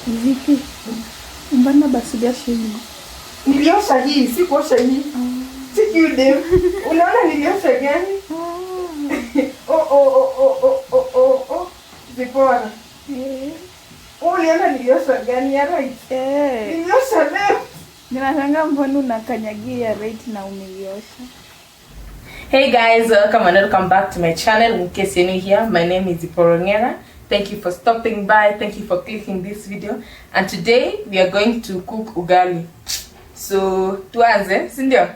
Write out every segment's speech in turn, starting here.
Vipi? Mbona basi jasho hili? Niliosha hii, si kuosha hii. Siki udem. Unaona niliosha gani? Zipora. Uliona niliosha gani ya right? Niliosha left. Ninashangaa mbona unakanyagia right na umeiosha. Hey guys, welcome back to my channel. In case you're new here, my name is Ziporongera. Thank you for stopping by. Thank you for clicking this video. And today we are going to cook ugali. So tuanze, si ndio?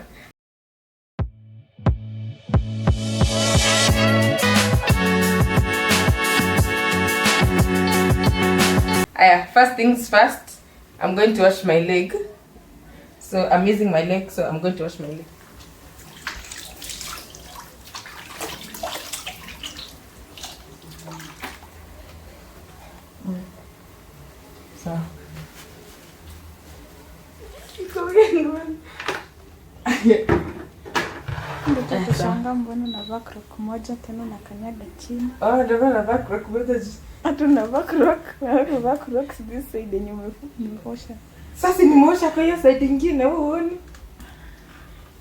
First things first, I'm going to wash my leg. So I'm using my leg, so I'm going to wash my leg. So Ndio mbona unavaa croc moja tena unakanyaga chini. Ndio navaa croc moja. Hata unavaa croc this side yenye umeosha. Sasa nimeosha kwa hiyo side nyingine uone.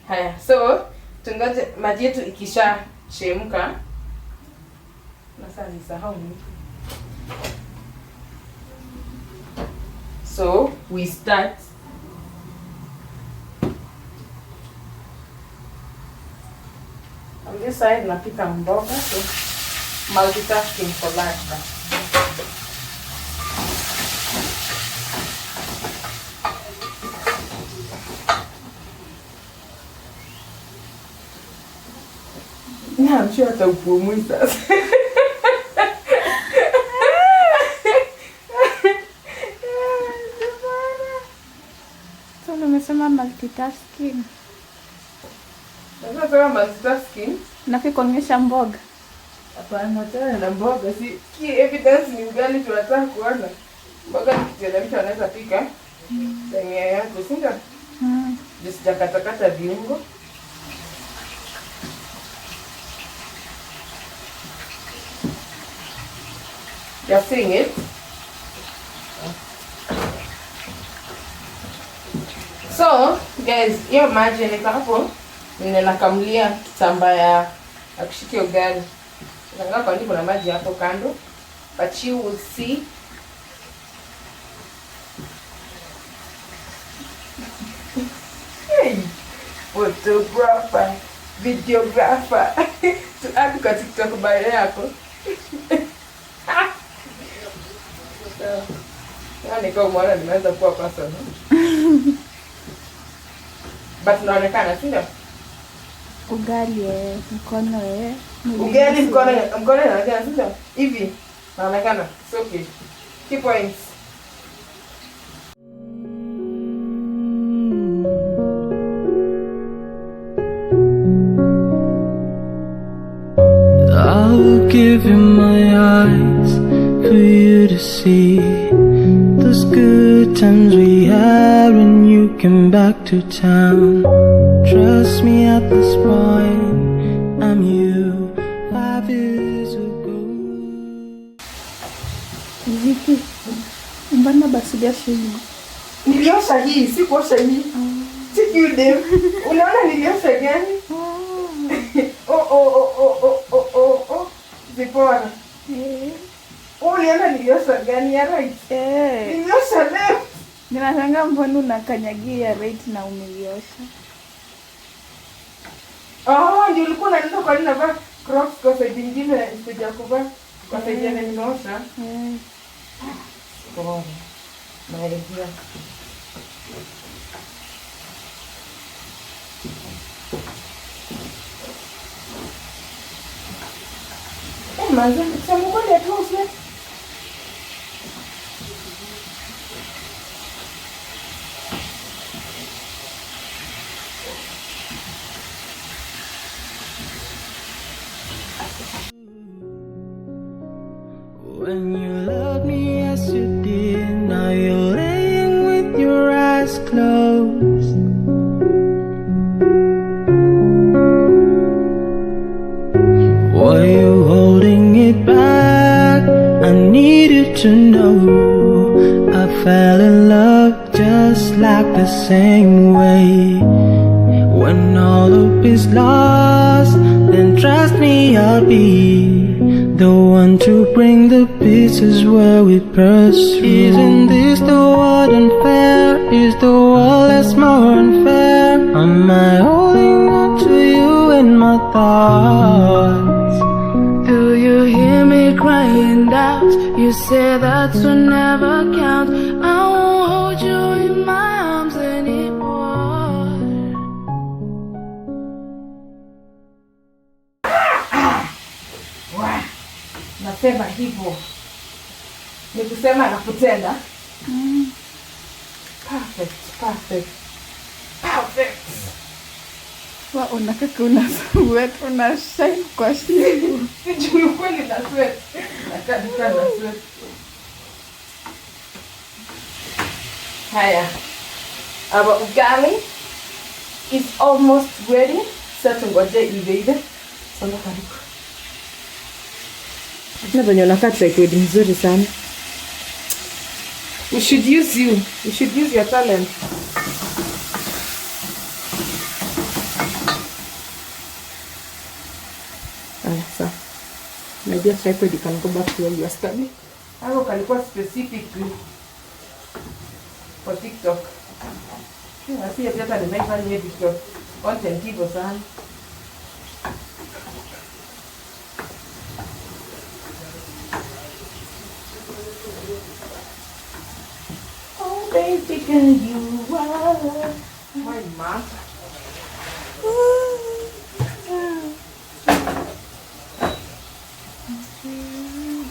Haya, so tungoje maji yetu ikisha chemka. Na sasa nisahau nini. So we start. On this side napika mboga, so multitasking for lunch. I'm sure ataupumui sasa. So umesema multitasking. Unasema multitasking? Nakuonyesha mboga. Hapana, tena na mboga si evidence ni ugali tunataka kuona. Mboga ni kitu mtu anaweza pika. Sengea yako, si ndio? Just kata viungo. You're seeing it? So, guys, hiyo maji ni hapo. Ninakamulia kitambaa ya kushikia ugali. Nataka kwa nini kuna maji hapo kando. But you will see. Hey, photographer, videographer. Tuadi kwa TikTok bio yako. Niko mwana nimeweza kuwa person. But naonekana si ndio? Ugali mkono Ugali mkono naonekana si ndio? Hivi naonekana. It's okay. Key points. I'll give you my eyes for you to see those good times we had when you came back to town. Trust me at this point, I'm you 5 years ago. Vipi? Mbona basi jasho hili? Niliosha hii, si kuosha hii. Siki udem. Unaona niliosha gani? Zipora. Uliona niliosha gani ya right? Niliosha left. Ninashangaa mbona unakanyagia right na umeiosha. Ndio ulikuwa unaenda kwa nini navaa crocs kwa side nyingine sija kuvaa kwa side nyingine ninaosha. Bora. Naelekea. Manze, sema kwa ile tu usiye. When you loved me as you did, now you're laying with your eyes closed. Were you holding it back? I needed to know. I fell in love just like the same way. When all hope is lost, then trust me, I'll be the one to bring the pieces where we burst through. Isn't this the world unfair? Is the world less more unfair? Am I holding on to you in my thoughts? Do you hear me crying out? You say that will never count. I won't hold you in my arms anymore. Nasema hivyo. Nikusema na kutenda. Perfect. Wa unakaka una sweat, una shine kwa shingo. Sijui kweli na sweat. Nakadika na sweat. Haya. Our ugali is almost ready. Sasa ngoje ive. Songa karibu. Na venye unakaa tripod mzuri sana. We should use you. We should use your talent. So, my dear tripod, you can go back to where you are studying. Hapo kalikuwa specifically for TikTok. Nasi ya hata nimefanya TikTok content hivyo sana. Oh baby, can you are my mom?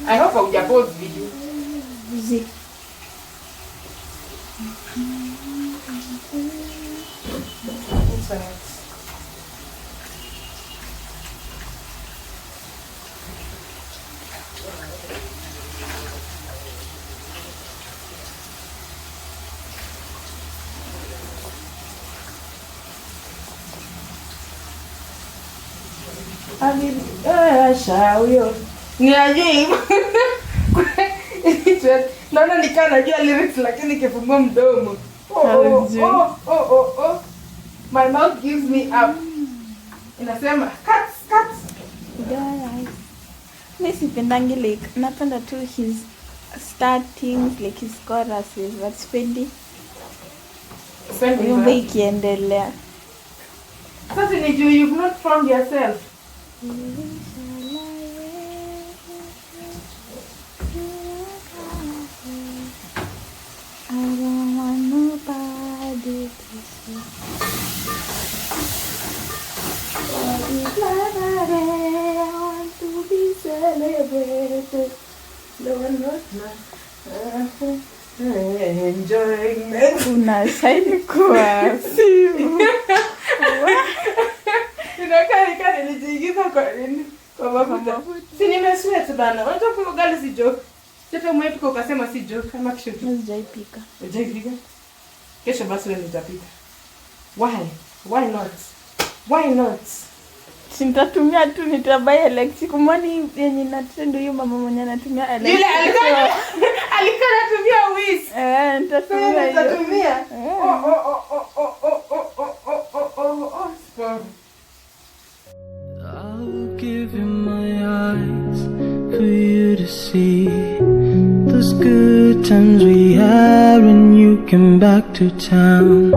I hope I'll get both video. Music. Shauri ni ajui. Naona nikaa najua lyrics lakini kifungua mdomo. Oh. My mouth gives me up. Inasema cuts. Guys. Mimi sipendangi like napenda tu his startings like his choruses but spendi. Wimbo ikiendelea. Sasa ni juu you've not found yourself. I don't want nobody to see. I want to be celebrated. No one knows enjoyment. Unashine kwa simu. Inakaa nilijiingiza kwa mafuta. Si nimesweat bana. Unataka kwa ugali si joke. Sasa umepika ukasema si joke kama kisho tu. Sijaipika. Ujaipika? Kesho basi wewe nitapika. Why not? Sintatumia tu nitabuy like siku mwani yenye na trend hiyo mama mwenye anatumia like. Yule alikuwa anatumia whisk. Nitatumia. Sorry. I'll give you my eyes for you to see those good times we had when you came back to town.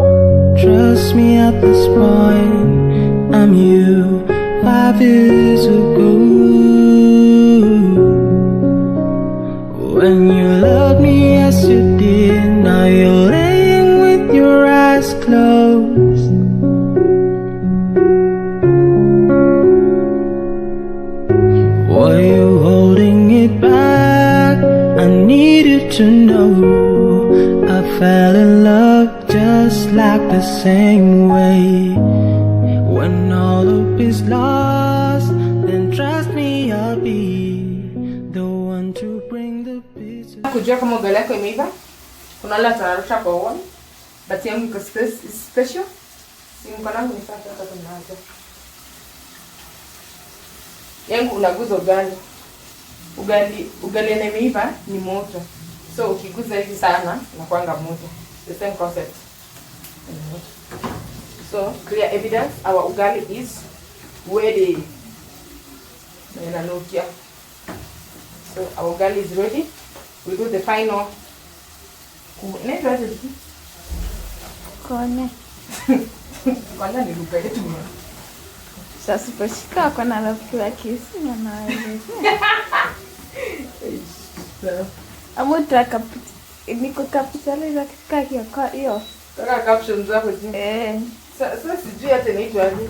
Trust me at this point, I'm you 5 years ago. When you loved me as you did, now you're laying with your eyes closed. Were you holding it back? I needed to know. I fell in love just like the same way. When all hope is lost, then trust me, I'll be the one to bring the pieces. Kujua kama ugali yako imeiva. Kuna wale atararusha kwa uone. But yangu iko special. Si mkonangu ni safi hata tunaanza. Yangu unaguza ugali. Ugali imeiva ni moto. So ukiguza hivi sana inakuanga moto. The same concept. So clear evidence, our ugali is ready. So our ugali is ready. We do the final. Kone. Kwanza ni lugha yetu. Sasa siposhika kwa na rafiki wa Kisima na wewe. Amuta niko capitalize katika hiyo. Kaka captions zako zini. Sasa sijui hata inaitwa aje.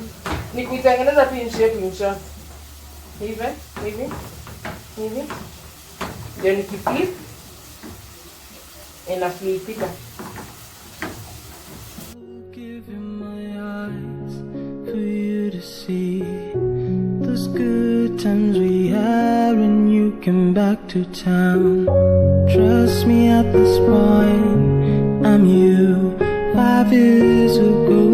Ni kuitengeneza tu in shape in short. Hivi. Then nikiflip inaflipika. Give you my eyes for you to see those good times we had when you came back to town. Trust me at this point, I'm you 5 years ago.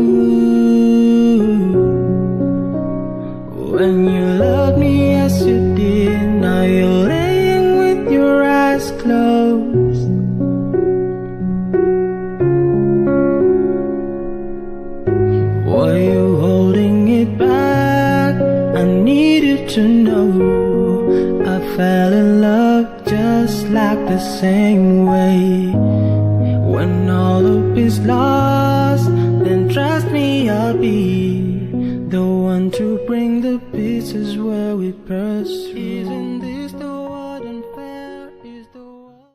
When you loved me as you did, now you're laying with your eyes closed. Were you holding it back? I needed to know. I fell in love just like the same way. When all hope is lost, then trust me, I'll be the one to bring the pieces